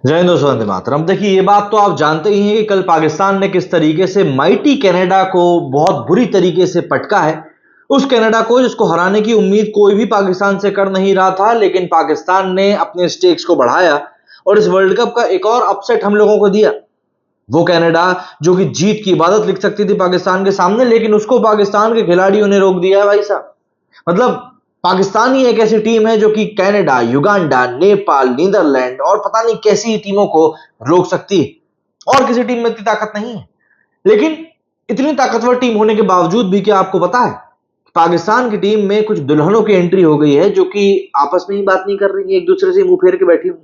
जय हिंद दोस्तों, वंदे मातरम। देखिए, ये बात तो आप जानते ही हैं कि कल पाकिस्तान ने किस तरीके से माइटी कनाडा को बहुत बुरी तरीके से पटका है। उस कनाडा को जिसको हराने की उम्मीद कोई भी पाकिस्तान से कर नहीं रहा था, लेकिन पाकिस्तान ने अपने स्टेक्स को बढ़ाया और इस वर्ल्ड कप का एक और अपसेट हम लोगों को दिया। वो कनाडा जो कि जीत की इबादत लिख सकती थी पाकिस्तान के सामने, लेकिन उसको पाकिस्तान के खिलाड़ियों ने रोक दिया है भाई साहब। मतलब पाकिस्तान ही एक ऐसी टीम है जो कि कनाडा, युगांडा, नेपाल, नीदरलैंड और पता नहीं कैसी टीमों को रोक सकती है। और किसी टीम में इतनी ताकत नहीं है। लेकिन इतनी ताकतवर टीम होने के बावजूद भी क्या आपको पता है, पाकिस्तान की टीम में कुछ दुल्हनों की एंट्री हो गई है जो कि आपस में ही बात नहीं कर रही है, एक दूसरे से मुंह फेर के बैठी हुई।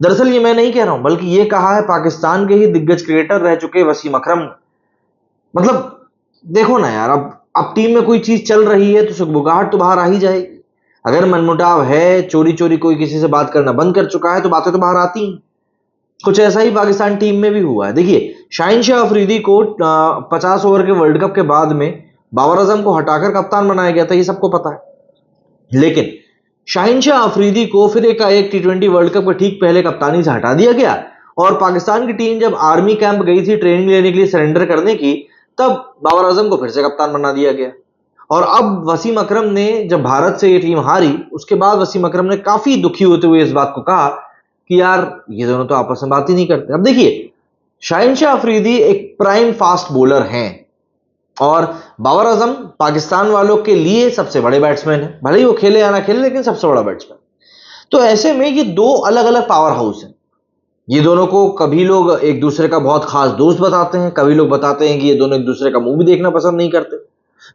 दरअसल ये मैं नहीं कह रहा हूं, बल्कि ये कहा है पाकिस्तान के ही दिग्गज क्रिकेटर रह चुके वसीम अकरम ने। मतलब देखो ना यार, अब टीम में कोई चीज चल रही है तो सुगबुगाहट तो बाहर आ ही जाएगी। अगर मनमुटाव है, चोरी चोरी कोई किसी से बात करना बंद कर चुका है, तो बातें तो बाहर आती हैं। कुछ ऐसा ही पाकिस्तान टीम में भी हुआ है। देखिए, शाहीन शाह अफरीदी को 50 ओवर के वर्ल्ड कप के बाद में बाबर आजम को हटाकर कप्तान बनाया गया था, ये सबको पता है। लेकिन शाहीन शाह अफरीदी को फिर एक T20 वर्ल्ड कप के ठीक पहले कप्तानी से हटा दिया गया और पाकिस्तान की टीम जब आर्मी कैंप गई थी ट्रेनिंग लेने के लिए, सरेंडर करने की, तब बाबर आजम को फिर से कप्तान बना दिया गया। और अब वसीम अकरम ने जब भारत से ये टीम हारी, उसके बाद वसीम अकरम ने काफी दुखी होते हुए इस बात को कहा कि यार ये दोनों तो आपस में बात ही नहीं करते। अब देखिए, शाहीन शाह अफरीदी एक प्राइम फास्ट बॉलर हैं और बाबर आजम पाकिस्तान वालों के लिए सबसे बड़े बैट्समैन है। भले ही वो खेले या ना खेले, लेकिन सबसे बड़ा बैट्समैन। तो ऐसे में ये दो अलग अलग पावर हाउस हैं। ये दोनों को कभी लोग एक दूसरे का बहुत खास दोस्त बताते हैं, कभी लोग बताते हैं कि ये दोनों एक दूसरे का मुंह भी देखना पसंद नहीं करते।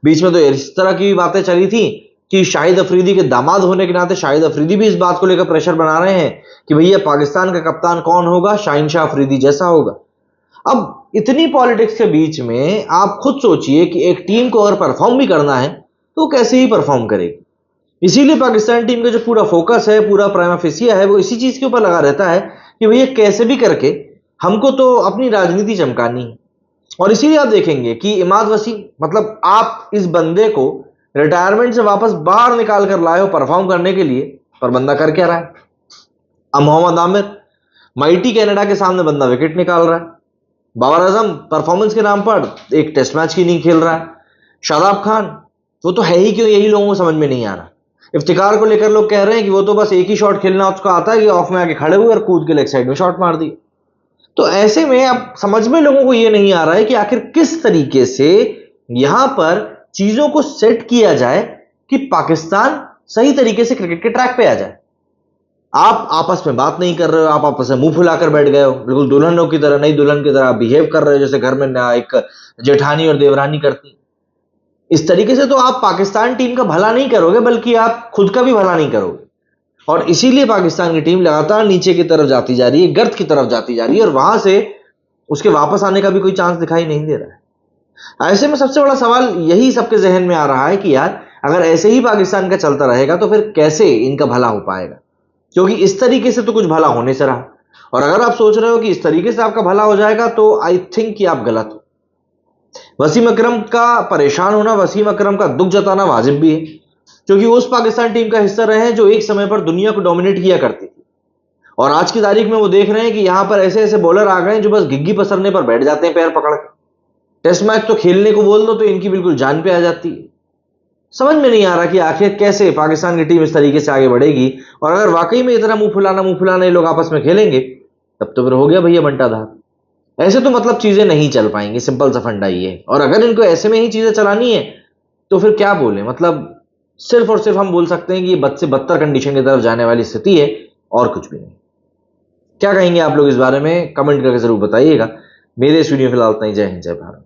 बीच में तो इस तरह की बातें चली थी कि शाहिद अफरीदी के दामाद होने के नाते शाहिद अफरीदी भी इस बात को लेकर प्रेशर बना रहे हैं कि भैया पाकिस्तान का कप्तान कौन होगा, शाहीन शाह अफरीदी जैसा होगा। अब इतनी पॉलिटिक्स के बीच में आप खुद सोचिए कि एक टीम को अगर परफॉर्म भी करना है तो कैसे ही परफॉर्म करेगी। इसीलिए पाकिस्तान टीम का जो पूरा फोकस है, पूरा प्राइमा फेसिया है, वो इसी चीज के ऊपर लगा रहता है कि भैया कैसे भी करके हमको तो अपनी राजनीति चमकानी है। और इसीलिए आप देखेंगे कि इमाद वसीम, मतलब आप इस बंदे को रिटायरमेंट से वापस बाहर निकाल कर लाए हो परफॉर्म करने के लिए, पर बंदा कर क्या रहा है? अब मोहम्मद आमिर, माइटी कनाडा के सामने बंदा विकेट निकाल रहा है। बाबर आजम परफॉर्मेंस के नाम पर एक टेस्ट मैच की नहीं खेल रहा है। शादाब खान, वो तो है ही क्यों, यही लोगों को समझ में नहीं आ रहा। इफ्तिकार को लेकर लोग कह रहे हैं कि वो तो बस एक ही शॉट खेलना उसका आता है कि ऑफ में आके खड़े हुए और कूद के लेग साइड में शॉट मार दी। तो ऐसे में अब समझ में लोगों को ये नहीं आ रहा है कि आखिर किस तरीके से यहां पर चीजों को सेट किया जाए कि पाकिस्तान सही तरीके से क्रिकेट के ट्रैक पे आ जाए। आप आपस में बात नहीं कर रहे हो, आप आपस में मुंह फुलाकर बैठ गए हो, बिल्कुल दुल्हनों की तरह, नई दुल्हन की तरह बिहेव कर रहे हो जैसे घर में एक जेठानी और देवरानी करती। इस तरीके से तो आप पाकिस्तान टीम का भला नहीं करोगे, बल्कि आप खुद का भी भला नहीं करोगे। और इसीलिए पाकिस्तान की टीम लगातार नीचे की तरफ जाती जा रही है, गर्त की तरफ जाती जा रही है, और वहां से उसके वापस आने का भी कोई चांस दिखाई नहीं दे रहा है। ऐसे में सबसे बड़ा सवाल यही सबके जहन में आ रहा है कि यार अगर ऐसे ही पाकिस्तान का चलता रहेगा तो फिर कैसे इनका भला हो पाएगा? क्योंकि इस तरीके से तो कुछ भला होने से रहा। और अगर आप सोच रहे हो कि इस तरीके से आपका भला हो जाएगा, तो आई थिंक कि आप गलत हो। वसीम अकरम का परेशान होना, वसीम अकरम का दुख जताना वाजिब भी है, क्योंकि उस पाकिस्तान टीम का हिस्सा रहे हैं जो एक समय पर दुनिया को डोमिनेट किया करती थी। और आज की तारीख में वो देख रहे हैं कि यहां पर ऐसे ऐसे बॉलर आ गए जो बस घिग्गी पसरने पर बैठ जाते हैं पैर पकड़ के। टेस्ट मैच तो खेलने को बोल दो तो इनकी बिल्कुल जान पे आ जाती है। समझ में नहीं आ रहा कि आखिर कैसे पाकिस्तान की टीम इस तरीके से आगे बढ़ेगी। और अगर वाकई में इतना मुंह फुलाना ये लोग आपस में खेलेंगे, तब तो फिर हो गया भैया बंटाधार। ऐसे तो मतलब चीजें नहीं चल पाएंगी, सिंपल सा फंडा ही है। और अगर इनको ऐसे में ही चीजें चलानी है तो फिर क्या बोले, मतलब सिर्फ और सिर्फ हम बोल सकते हैं कि ये बद से बदतर कंडीशन की तरफ जाने वाली स्थिति है, और कुछ भी नहीं। क्या कहेंगे आप लोग इस बारे में? कमेंट करके जरूर बताइएगा। मेरे इस वीडियो फिलहाल इतना ही। जय हिंद, जय भारत।